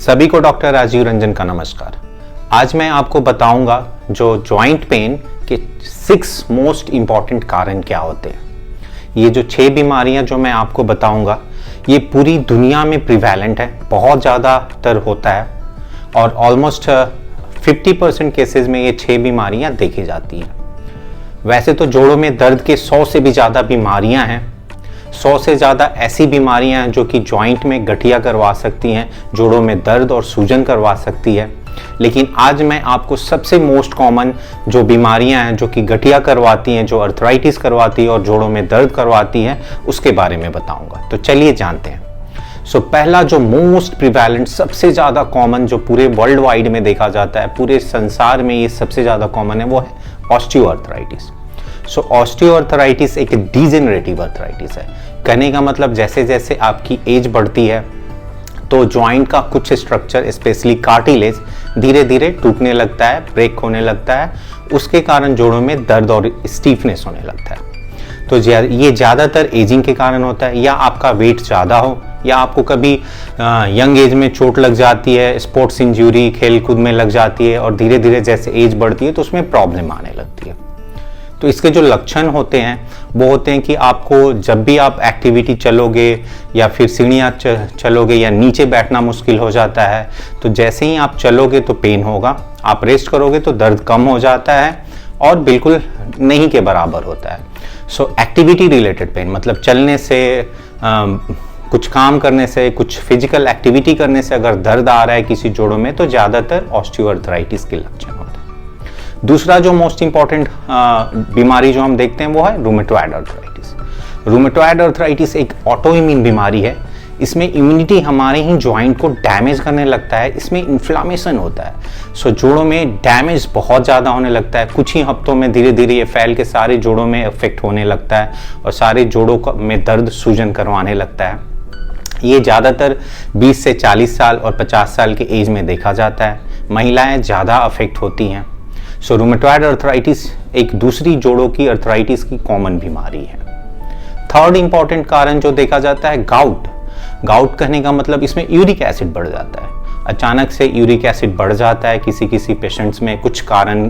सभी को डॉक्टर राजीव रंजन का नमस्कार। आज मैं आपको बताऊंगा जो जॉइंट पेन के 6 मोस्ट इंपॉर्टेंट कारण क्या होते हैं। ये जो 6 बीमारियां जो मैं आपको बताऊंगा ये पूरी दुनिया में प्रिवेलेंट है, बहुत ज़्यादातर होता है और ऑलमोस्ट 50% केसेस में ये 6 बीमारियां देखी जाती हैं। वैसे तो जोड़ों में दर्द के 100 से भी ज़्यादा बीमारियां हैं, 100 से ज़्यादा ऐसी बीमारियां हैं जो कि जॉइंट में गठिया करवा सकती हैं, जोड़ों में दर्द और सूजन करवा सकती है। लेकिन आज मैं आपको सबसे मोस्ट कॉमन जो बीमारियां हैं जो कि गठिया करवाती हैं, जो अर्थराइटिस करवाती है और जोड़ों में दर्द करवाती हैं, उसके बारे में बताऊंगा। तो चलिए जानते हैं। पहला जो मोस्ट प्रिवेलेंट, सबसे ज़्यादा कॉमन, जो पूरे वर्ल्ड वाइड में देखा जाता है, पूरे संसार में ये सबसे ज़्यादा कॉमन है, वो है ऑस्टियोआर्थराइटिस। ऑस्टियोआर्थराइटिस एक डिजेनरेटिव अर्थराइटिस है। कहने का मतलब जैसे जैसे आपकी एज बढ़ती है तो जॉइंट का कुछ स्ट्रक्चर, स्पेशली कार्टिलेज, धीरे धीरे टूटने लगता है, ब्रेक होने लगता है। उसके कारण जोड़ों में दर्द और स्टीफनेस होने लगता है। तो ये ज़्यादातर एजिंग के कारण होता है, या आपका वेट ज़्यादा हो, या आपको कभी यंग एज में चोट लग जाती है, स्पोर्ट्स इंजरी, खेल कूद में लग जाती है और धीरे धीरे जैसे एज बढ़ती है तो उसमें प्रॉब्लम आने लगती है। तो इसके जो लक्षण होते हैं वो होते हैं कि आपको जब भी आप एक्टिविटी चलोगे या फिर सीढ़ियाँ चलोगे या नीचे बैठना मुश्किल हो जाता है, तो जैसे ही आप चलोगे तो पेन होगा, आप रेस्ट करोगे तो दर्द कम हो जाता है और बिल्कुल नहीं के बराबर होता है। एक्टिविटी रिलेटेड पेन मतलब चलने से, कुछ काम करने से, कुछ फिजिकल एक्टिविटी करने से अगर दर्द आ रहा है किसी जोड़ों में तो ज़्यादातर ऑस्टियोआर्थराइटिस के लक्षण होते हैं। दूसरा जो मोस्ट इंपॉर्टेंट बीमारी जो हम देखते हैं वो है रूमेटॉइड अर्थराइटिस। रूमेटॉइड अर्थराइटिस एक ऑटोइम्यून बीमारी है। इसमें इम्यूनिटी हमारे ही जॉइंट को डैमेज करने लगता है, इसमें इन्फ्लामेशन होता है। जोड़ों में डैमेज बहुत ज़्यादा होने लगता है। कुछ ही हफ्तों में धीरे धीरे ये फैल के सारे जोड़ों में इफेक्ट होने लगता है और सारे जोड़ों में दर्द सूजन करवाने लगता है। ये ज़्यादातर 20 से 40 साल और 50 साल के एज में देखा जाता है। महिलाएं ज़्यादा अफेक्ट होती हैं। रूमेटॉइड अर्थराइटिस एक दूसरी जोड़ों की अर्थराइटिस की कॉमन बीमारी है। थर्ड इंपॉर्टेंट कारण जो देखा जाता है गाउट। गाउट कहने का मतलब इसमें यूरिक एसिड बढ़ जाता है। अचानक से यूरिक एसिड बढ़ जाता है किसी किसी पेशेंट्स में, कुछ कारण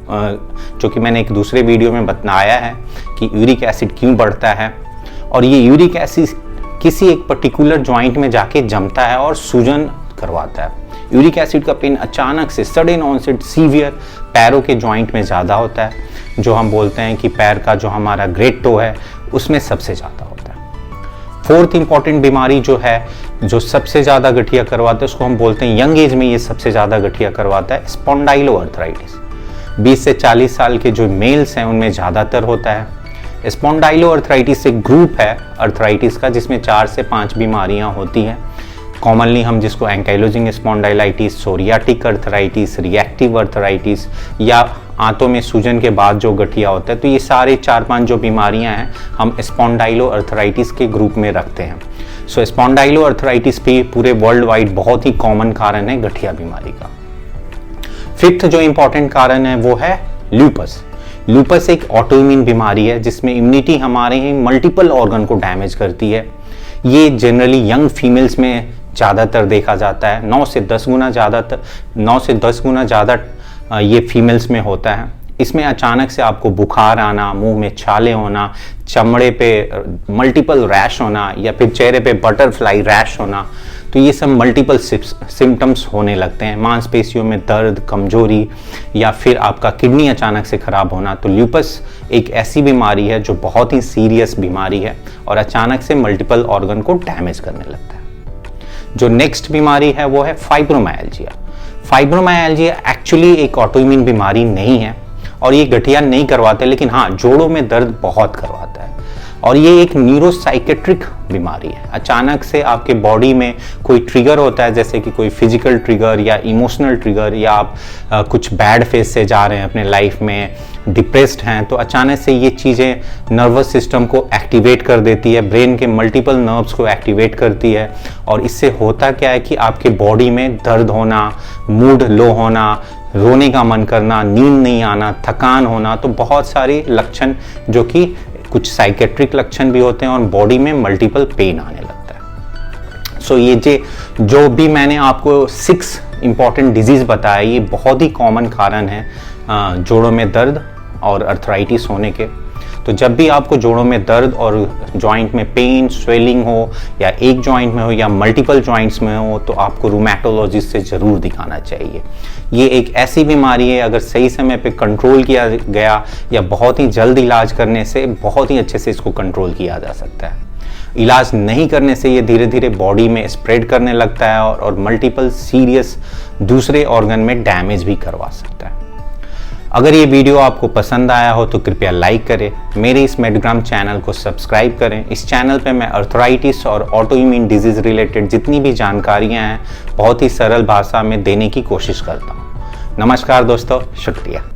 जो कि मैंने एक दूसरे वीडियो में बताया है कि यूरिक एसिड क्यों बढ़ता है। और ये यूरिक एसिड किसी एक पर्टिकुलर जॉइंट में जाके जमता है और सूजन करवाता है। यूरिक एसिड का पेन अचानक से, सडन ऑनसेट, सीवियर, पैरों के जॉइंट में ज़्यादा होता है। जो हम बोलते हैं कि पैर का जो हमारा ग्रेट टो है उसमें सबसे ज़्यादा होता है। फोर्थ इंपॉर्टेंट बीमारी जो है, जो सबसे ज़्यादा गठिया करवाता है, उसको हम बोलते हैं यंग एज में ये सबसे ज़्यादा गठिया करवाता है, स्पॉन्डाइलोआर्थराइटिस। 20 से 40 साल के जो मेल्स हैं उनमें ज़्यादातर होता है। स्पॉन्डाइलोआर्थराइटिस एक ग्रुप है अर्थराइटिस का जिसमें 4 से 5 बीमारियां होती हैं। कॉमनली हम जिसको ankylosing स्पॉन्डाइलाइटिस, psoriatic arthritis, reactive arthritis, या आंतों में सूजन के बाद जो गठिया होता है, तो ये सारे 4-5 जो बीमारियां हैं हम स्पॉन्डाइलोआर्थराइटिस के ग्रुप में रखते हैं। स्पॉन्डाइलोआर्थराइटिस भी पूरे वर्ल्ड वाइड बहुत ही कॉमन कारण है गठिया बीमारी का। फिफ्थ जो इंपॉर्टेंट कारण है वो है ल्यूपस। ल्यूपस एक ऑटोइम्यून बीमारी है जिसमें इम्यूनिटी हमारे ही मल्टीपल ऑर्गन को डैमेज करती है। ये जनरली यंग फीमेल्स में ज़्यादातर देखा जाता है। 9 से 10 गुना ज़्यादा ये फीमेल्स में होता है। इसमें अचानक से आपको बुखार आना, मुंह में छाले होना, चमड़े पे मल्टीपल रैश होना, या फिर चेहरे पे बटरफ्लाई रैश होना, तो ये सब मल्टीपल सिम्टम्स होने लगते हैं। मांसपेशियों में दर्द, कमजोरी, या फिर आपका किडनी अचानक से खराब होना। तो ल्यूपस एक ऐसी बीमारी है जो बहुत ही सीरियस बीमारी है और अचानक से मल्टीपल ऑर्गन को डैमेज करने लगता है। जो नेक्स्ट बीमारी है वो है फाइब्रोमाइल्जिया। फाइब्रोमाइल्जिया एक्चुअली एक ऑटोइम्यून बीमारी नहीं है और ये गठिया नहीं करवाते, लेकिन हाँ जोड़ों में दर्द बहुत करवाता है। और ये एक न्यूरोसाइकेट्रिक बीमारी है। अचानक से आपके बॉडी में कोई ट्रिगर होता है, जैसे कि कोई फिजिकल ट्रिगर या इमोशनल ट्रिगर, या आप कुछ बैड फेज से जा रहे हैं अपने लाइफ में, डिप्रेस्ड हैं, तो अचानक से ये चीज़ें नर्वस सिस्टम को एक्टिवेट कर देती है, ब्रेन के मल्टीपल नर्व्स को एक्टिवेट करती है। और इससे होता क्या है कि आपके बॉडी में दर्द होना, मूड लो होना, रोने का मन करना, नींद नहीं आना, थकान होना, तो बहुत सारे लक्षण जो कि कुछ साइकेट्रिक लक्षण भी होते हैं और बॉडी में मल्टीपल पेन आने लगता है। सो ये जो भी मैंने आपको 6 इम्पॉर्टेंट डिजीज़ बताया, ये बहुत ही कॉमन कारण है जोड़ों में दर्द और अर्थराइटिस होने के। तो जब भी आपको जोड़ों में दर्द और जॉइंट में पेन, स्वेलिंग हो, या एक जॉइंट में हो या मल्टीपल जॉइंट्स में हो, तो आपको रूमेटोलॉजिस्ट से ज़रूर दिखाना चाहिए। ये एक ऐसी बीमारी है, अगर सही समय पे कंट्रोल किया गया या बहुत ही जल्द इलाज करने से बहुत ही अच्छे से इसको कंट्रोल किया जा सकता है। इलाज नहीं करने से ये धीरे धीरे बॉडी में स्प्रेड करने लगता है और मल्टीपल सीरियस दूसरे ऑर्गन में डैमेज भी करवा सकता है। अगर ये वीडियो आपको पसंद आया हो तो कृपया लाइक करें, मेरे इस मेडग्राम चैनल को सब्सक्राइब करें। इस चैनल पे मैं अर्थराइटिस और ऑटोइम्यून डिजीज़ रिलेटेड जितनी भी जानकारियां हैं बहुत ही सरल भाषा में देने की कोशिश करता हूँ। नमस्कार दोस्तों, शुक्रिया।